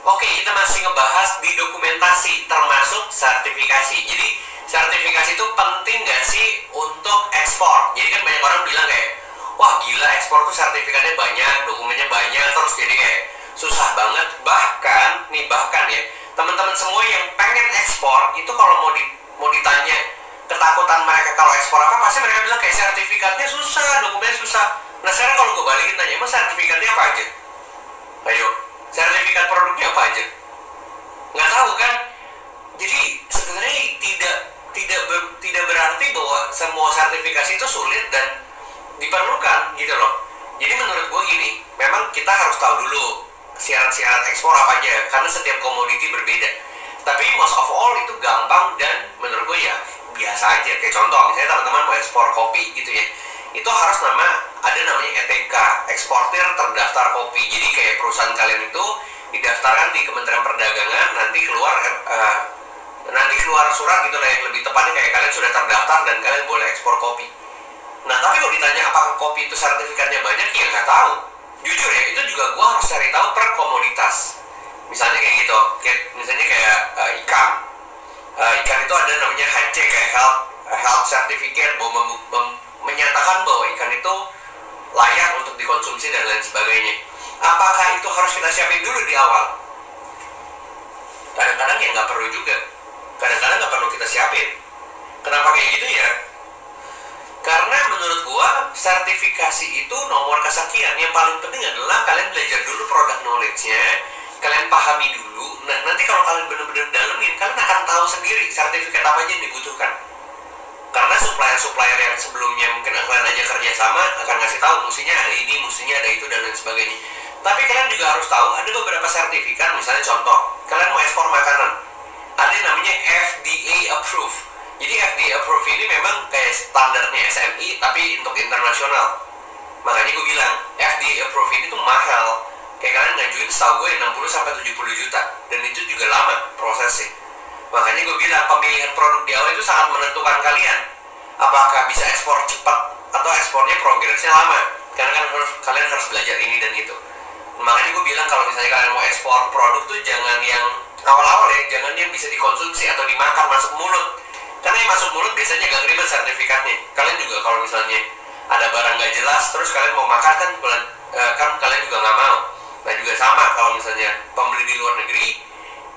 Oke, kita masih ngebahas di dokumentasi termasuk sertifikasi. Jadi sertifikasi itu penting nggak sih untuk ekspor? Jadi kan banyak orang bilang kayak, wah gila ekspor tuh sertifikatnya banyak, dokumennya banyak, terus jadi kayak susah banget. Bahkan ya, teman-teman semua yang pengen ekspor itu kalau mau ditanya ketakutan mereka kalau ekspor apa, pasti mereka bilang kayak sertifikatnya susah, dokumennya susah. Nah sekarang kalau gue balikin tanya, emang sertifikatnya apa aja? Ayo, sertifikat produknya apa aja? Nggak tahu kan? Jadi sebenarnya tidak berarti bahwa semua sertifikasi itu sulit dan diperlukan gitu loh. Jadi menurut gue gini, memang kita harus tahu dulu syarat-syarat ekspor apa aja, karena setiap komoditi berbeda. Tapi most of all itu gampang dan menurut gue ya biasa aja. Kayak contoh, misalnya teman-teman mau ekspor kopi gitu ya, itu harus ada namanya ETK, eksportir terdaftar kopi. Jadi kayak perusahaan kalian itu didaftarkan di Kementerian Perdagangan, nanti keluar surat gitu lah, yang lebih tepatnya kayak kalian sudah terdaftar dan kalian boleh ekspor kopi. Nah tapi kalau ditanya apakah kopi itu sertifikatnya banyak, ya nggak tahu. Jujur ya, itu juga gue harus cari tahu per komoditas. Misalnya kayak gitu, misalnya kayak ikan. Ikan itu ada namanya HC, kayak health certificate, bahwa menyatakan bahwa ikan itu layak untuk dikonsumsi dan lain sebagainya. Apakah itu harus kita siapin dulu di awal? Kadang-kadang ya nggak perlu juga. Kadang-kadang nggak perlu kita siapin. Kenapa kayak gitu ya? Karena menurut gua sertifikasi itu nomor kesekian. Yang paling penting adalah kalian belajar dulu produk knowledge-nya, kalian pahami dulu. Nah nanti kalau kalian benar-benar dalemin, kalian akan tahu sendiri sertifikat apa aja yang dibutuhkan. Karena supplier-supplier yang sebelumnya mungkin kalian aja kerja sama akan ngasih tahu mestinya ada ini, mestinya ada itu dan lain sebagainya. Tapi kalian juga harus tahu ada beberapa sertifikat. Misalnya contoh, kalian mau ekspor makanan, ada yang namanya FDA approve. Jadi FDA approve ini memang kayak standarnya SMI tapi untuk internasional. Makanya gue bilang FDA approve ini tuh mahal. Kayak kalian ngajuin setahu gue 60-70 juta, dan itu juga lama prosesnya. Makanya gue bilang pemilihan produk di awal itu sangat menentukan kalian apakah bisa ekspor cepat atau ekspornya progresnya lama. Karena kan kalian harus belajar ini dan itu. Makanya gue bilang kalau misalnya kalian mau ekspor produk tuh jangan yang awal-awal ya, jangan yang bisa dikonsumsi atau dimakan masuk mulut. Karena yang masuk mulut biasanya gak ribet sertifikatnya. Kalian juga kalau misalnya ada barang gak jelas terus kalian mau makan kan kalian juga gak mau. Nah juga sama kalau misalnya pembeli di luar negeri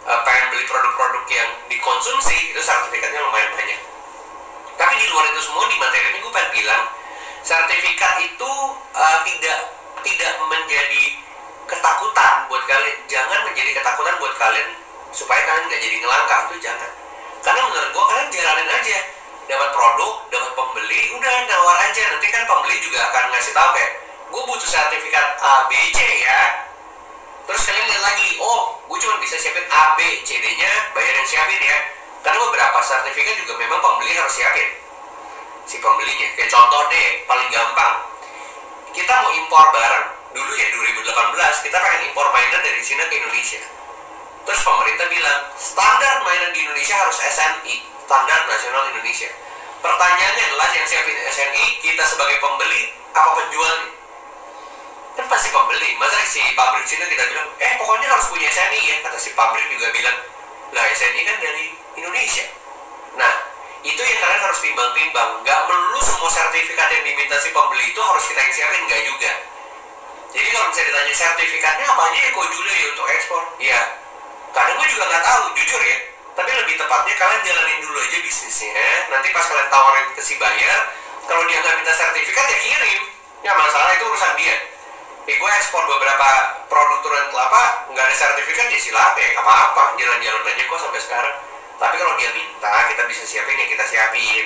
pengen beli produk-produk yang dikonsumsi, itu sertifikatnya lumayan banyak. Tapi di luar itu semua, di materi ini gue pengen bilang sertifikat itu tidak menjadi ketakutan buat kalian. Jangan menjadi ketakutan buat kalian supaya kalian gak jadi ngelangkah, itu jangan. Karena menurut gue kalian jalanin aja, dapat produk, dapat pembeli, udah nawar aja. Nanti kan pembeli juga akan ngasih tahu kayak, gue butuh sertifikat A, B, C ya. Terus kalian lihat lagi, oh gue cuma bisa siapin A, B, C, D-nya, bayarin siapin ya. Karena beberapa sertifikat juga memang pembeli harus siapin si pembelinya. Kayak contoh deh, paling gampang, kita mau impor barang. Dulu ya 2018 kita pengen impor mainan dari Cina ke Indonesia. Terus pemerintah bilang standar mainan di Indonesia harus SNI, standar nasional Indonesia. Pertanyaannya adalah yang siapin SNI kita sebagai pembeli apa penjual nih? Kan pasti pembeli. Masa si pabrik Cina kita bilang pokoknya harus punya SNI ya, kata si pabrik juga bilang lah SNI kan dari Indonesia. Nah itu yang kalian harus timbang-timbang. Gak melulu semua sertifikat yang diminta si pembeli itu harus kita yang siapin, gak juga. Jadi kalau misalnya ditanya sertifikatnya apa aja ya, kok dulu ya untuk ekspor ya, kadang gue juga gak tahu jujur ya. Tapi lebih tepatnya kalian jalanin dulu aja bisnisnya. Nanti pas kalian tawarin ke si buyer, kalau dia nggak minta sertifikat ya kirim, ya masalah itu urusan dia. Gue ekspor beberapa produk turunan kelapa nggak ada sertifikat ya silakan ya, apa-apa, jalan-jalan aja kok sampai sekarang. Tapi kalau dia minta kita bisa siapin ya kita siapin.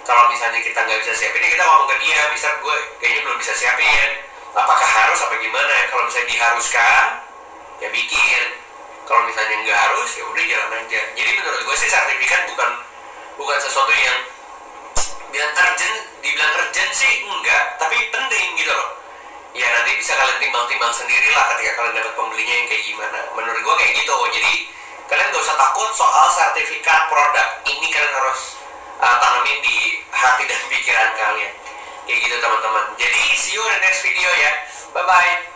Kalau misalnya kita nggak bisa siapin ya kita ngomong ke dia, bisa gue kayaknya belum bisa siapin, apakah harus apa gimana. Kalau misalnya diharuskan ya bikin, kalau misalnya nggak harus ya udah jalan aja. Jadi menurut gue sih sertifikat bukan sesuatu yang dibilang urgent sih enggak, tapi penting gitu loh. Ya nanti bisa kalian timbang-timbang sendiri lah ketika kalian dapat pembelinya yang kayak gimana. Menurut gue kayak gitu. Jadi kalian gak usah takut soal sertifikat produk. Ini kalian harus tanamin di hati dan pikiran kalian. Kayak gitu teman-teman. Jadi see you in the next video ya. Bye-bye.